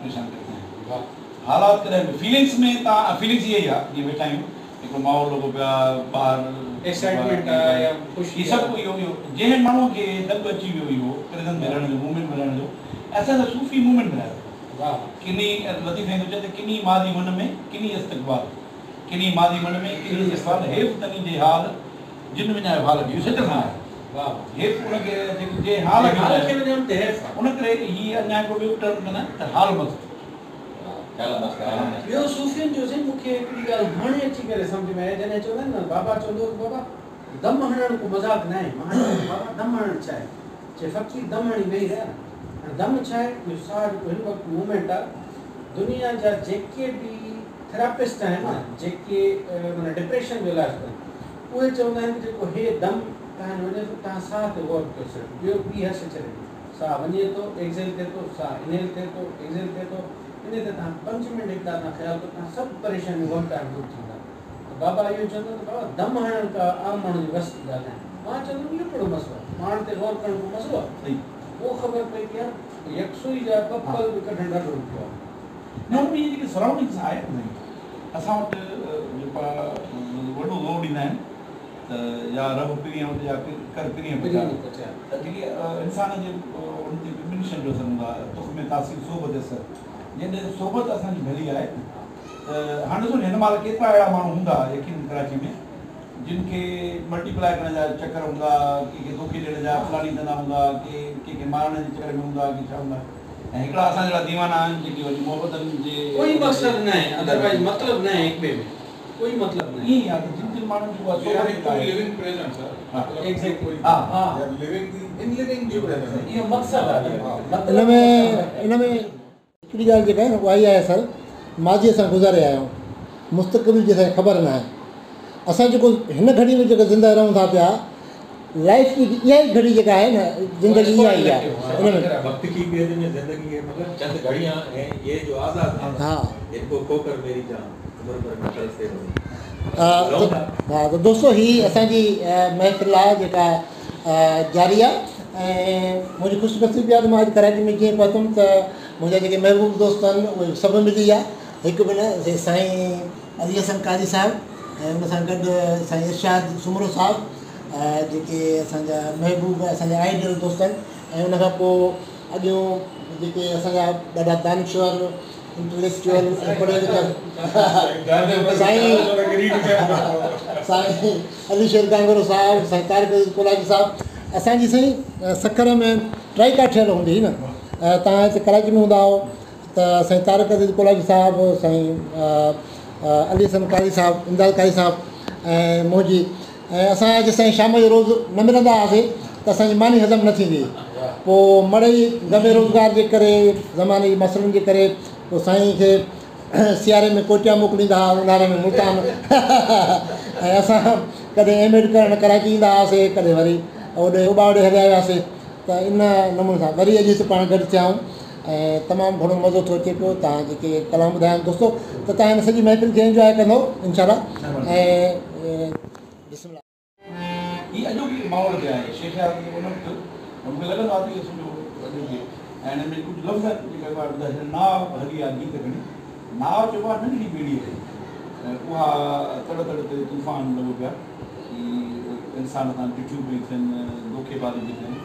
परेशान करते हैं हालात करें फीलिंग्स में फीलिंग्स ये है ये वेठा आहियूं हिकिड़ो माहौल लॻो पिया ॿाहिरि एक्साइटमेंट आहे या ख़ुशी ये सभु इहो जंहिं माण्हू खे दॿ अची वियो इहो प्रेज़ेंस में रहण जो मूवमेंट में रहण जो असां त सूफ़ी मूवमेंट में आहियो किनी लतीफ़ साईं चए त किनी मादी मन में किनी इस्तक़बाल किनी मादी मन में किनी इस्तक़बाल हेफ़ तनी जे हाल जिन विञायो हाल इहो सच खां आहे हेफ़ उनखे जे हाल खे विञायो त हेफ़ उन करे हीअ अञा हिकिड़ो ॿियो टर्म कंदा त हाल मस्त ॿियो सूफ़ियुनि जो साईं मूंखे हिकिड़ी ॻाल्हि हाणे अची करे सम्झ में आहे जॾहिं चवंदा आहिनि न बाबा चवंदो बाबा दम हणण को मज़ाक न आहे मां बाबा दम हणण छा आहे चए फ़क़ीर दम हणी वेही रहिया न दम छा आहे इहो साह जेको हिन वक़्तु मूवमेंट आहे दुनिया जा जेके बि थेरापिस्ट आहिनि न जेके माना डिप्रेशन जो इलाजु कनि उहे चवंदा आहिनि जेको हे दम तव्हां वञे थो तव्हां साह ते गौर कयो सिर्फ़ु ॿियो ॿी हर्ष छॾे साह वञे थो एक्ज़ेल थिए थो साह इनहेल थिए थो एक्ज़ेल थिए थो इन ते तव्हां 5 मिंट हिकु तव्हां ख़्यालु कयो तव्हां सभु परेशानियूं वक़्तु दूर थींदा बाबा इहो चवंदो त बाबा दम हणण का आम माण्हू जी वस जी ॻाल्हि आहे मां चवंदुमि इहो कहिड़ो मसइलो आहे माण्हू ते गौर करण को मसइलो आहे पोइ ख़बर पई की यार यकसुई जा पल बि कढणु ॾाढो ॾुखियो आहे न उन जी जेकी सराउंडिंग्स आहे असां वटि जेका वॾो ज़ोर ॾींदा आहिनि त या रब पिरीअ हुजे या कर पिरीअ पहुचाए त जेकी इंसान जे उन ते डिमिनिशन जो असर हूंदो आहे तुख में तासीर सोबत असर जॾहिं सोबत असांजी भली आहे त हाणे ॾिसो हिन महिल केतिरा अहिड़ा माण्हू हूंदा यकीन कराची में जिन खे मल्टीप्लाए करण जा चकर हूंदा कंहिंखे धोखे ॾियण जा फलाणी धंधा हूंदा कंहिंखे मारण जे चकर में हूंदा की छा हूंदा ऐं हिकिड़ा असां जहिड़ा दीवाना आहिनि जेकी वरी मोहबतनि जे कोई मक़सदु न आहे अदरवाइज़ मतिलबु न आहे हिक ॿिए में कोई मतिलबु न आहे ईअं आहे त जिन जिन माण्हुनि जो आहे लिविंग प्रेजेंस है एग्जैक्टली हा लिविंग इन लिविंग जो प्रेजेंस इहो मक़सदु आहे इनमें हिकिड़ी ॻाल्हि जेका आहे न उहा ई आहे सर माज़ी असां गुज़ारे आया आहियूं मुस्तक़बिल जी असांखे ख़बर न आहे असां जेको हिन घड़ी में जेको ज़िंदा रहूं था पिया लाइफ की इहा ई घड़ी जेका आहे न ज़िंदगी इहा ई आहे इनमें वक्त की बेद में जिंदगी है मतलब चंद घड़ियां हैं ये जो आजाद हैं हाँ इनको खोकर मेरी जान उम्र भर में तरसते रहो हाँ तो दोस्तों ही असांजी महफ़िल आहे जेका जारी आहे ऐं मुंहिंजी ख़ुशनसीबी आहे त मां अॼु कराची में जीअं पहुतुमि त मुंहिंजा जेके महबूब दोस्त आहिनि उहे सभु मिली विया हिकु ॿिनि साईं अली हसन काज़ी साहिबु ऐं उन सां गॾु साईं इरशाद सुमरो साहिबु जेके असांजा महबूब असांजा आइडियल दोस्त आहिनि ऐं उन खां पोइ अॻियूं जेके असांजा ॾाढा दानिश्वर इंटेलेक्चुअल पढ़ियल लिखियल साईं अली शेर कांगरो साहिबु साईं तारिक कोलाजी साहिबु असांजी साईं सखर में ट्राइका ठहियल हूंदी हुई न तव्हां हिते कराची में हूंदा हुओ त साईं तारिक कोलाजी साहिबु साईं अली हसन कारी साहिबु इमदाद कारी साहिबु ऐं मुंहिंजी ऐं असां जेसिताईं शाम जो रोज़ु न मिलंदा हुआसीं त असांजी मानी हज़म न थींदी पोइ मड़ई गमे रोज़गार जे करे ज़माने जी मसइलनि जे करे पोइ साईं खे सियारे में कोटिया मोकिलींदा हुआ ऊन्हारे में मुल्तान ऐं असां कॾहिं एमएड करणु कराची ईंदा हुआसीं कॾहिं वरी होॾे उॿाड़े हलिया वियासीं त इन नमूने सां वरी अॼु हिते पाण गॾु थिया आहियूं ऐं तमामु घणो मज़ो थो अचे पियो तव्हां जेके कलाम ॿुधाया आहिनि दोस्तो त तव्हां हिन सॼी महफ़िल खे इंजॉय कंदो इंशाल्लाह ऐं बिस्मिल्लाह ही अॼोकी माहौल ते आहे शेख उन वक़्तु मूंखे लॻंदो आहे त इहो सॼो अॼोकी ऐं हिन में कुझु लफ़्ज़ जेका पाण ॿुधाए नाव हली आहे गीत खणी नाव चइबो आहे नंढड़ी ॿेड़ीअ ते उहा तड़ तड़ ते तूफ़ान लॻो पिया की इंसान सां ॾिठियूं पियूं थियनि धोखेबाज़ी पियूं थियनि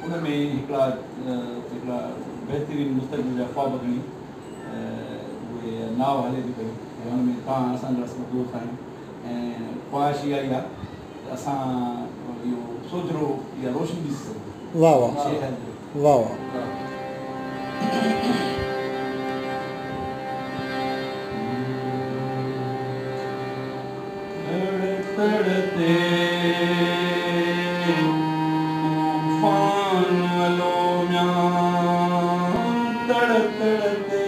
उन में हिकिड़ा बहितरीनु मुस्तक़बिल जा ख़्वाब खणी उहे नाव हले थी पई हुन में तव्हां असांजा दोस्त आहियूं ऐं ख़्वाहिश इहा ई आहे त असां इहो सोजरो या रोशनी ॾिसी सघूं वाह वाह वाह वाह तड़ते तूफान वलो तड़ते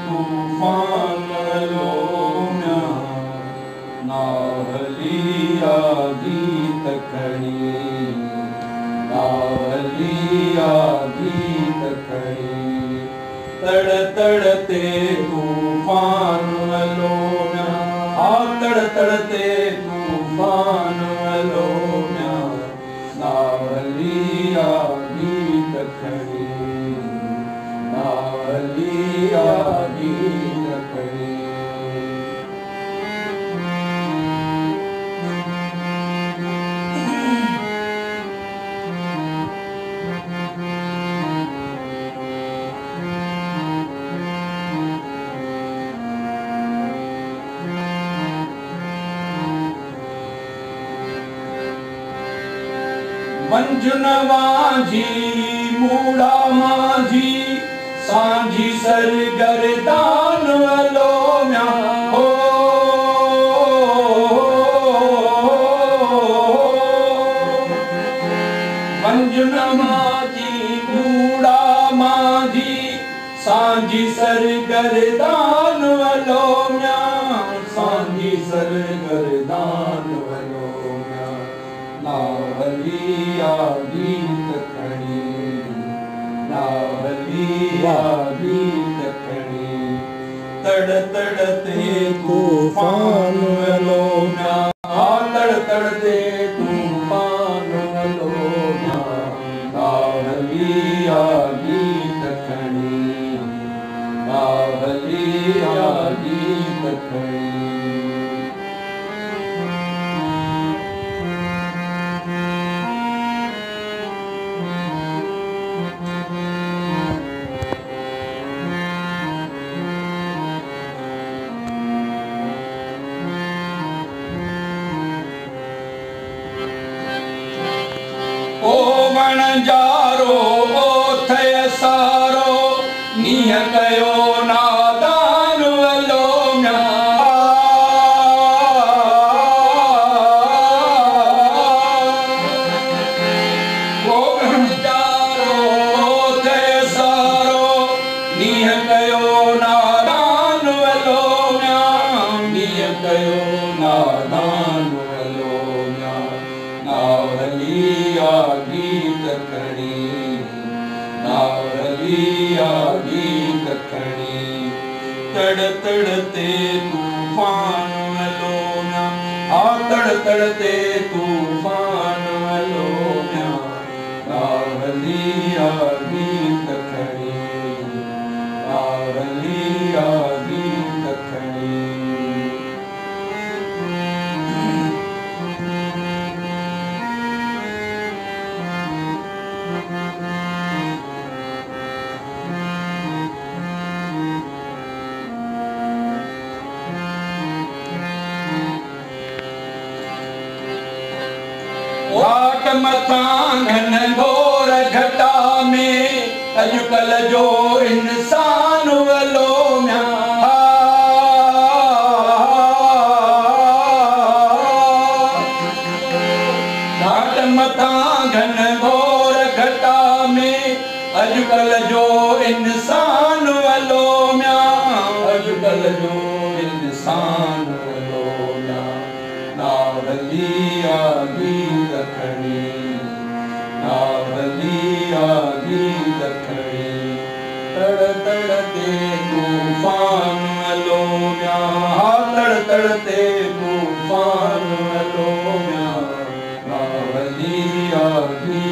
तूफान वलो नावलिया गीत खड़ी नावलिया गीत खड़ी तड़ तड़ते तूफान वलो तड़ तड़ते तूफान वलो नावलिया गीत खड़ी नावलिया नावली आगी रखणी मंजुन माझी मूड़ा माझी सांझी सर गर्दान वलो म्या हो मंजुन माझी मूड़ा माझी सांझी सर गर्दान वलो म्या सांझी सर गर्दान वलो म्या नावली आगी रखणी नावली आगी रखणी तड़ तड़ते तूफान वलो म्या तड़ तड़ते तूफान वलो म्या नावली आगी रखणी नावली आगी रखणी जारो ओथे सारो नीह कयो नादान वलो म्या जारो ओथे सारो नीह कयो नादान वलो म्या नीह कयो नादान वलो म्या नावली आगी रखणी नावली आगी रखणी तड़ तड़ते तूफान वलो म्या तड़ तड़ते तूफान वलो म्या नावली आगी रखणी नावली आगी रखणी घाट मथां घन घोर घटा में अॼुकल्ह जो इंसान वलो म्या घाट मथां घन घोर घटा में अॼुकल्ह जो इंसान वलो म्या अॼुकल्ह जो इंसान वलो म्या नावली आगी रखणी नावली आगी रखणी तड़ तड़ते तूफान वलो म्या तड़ तड़ते तूफान वलो म्या नावली आगी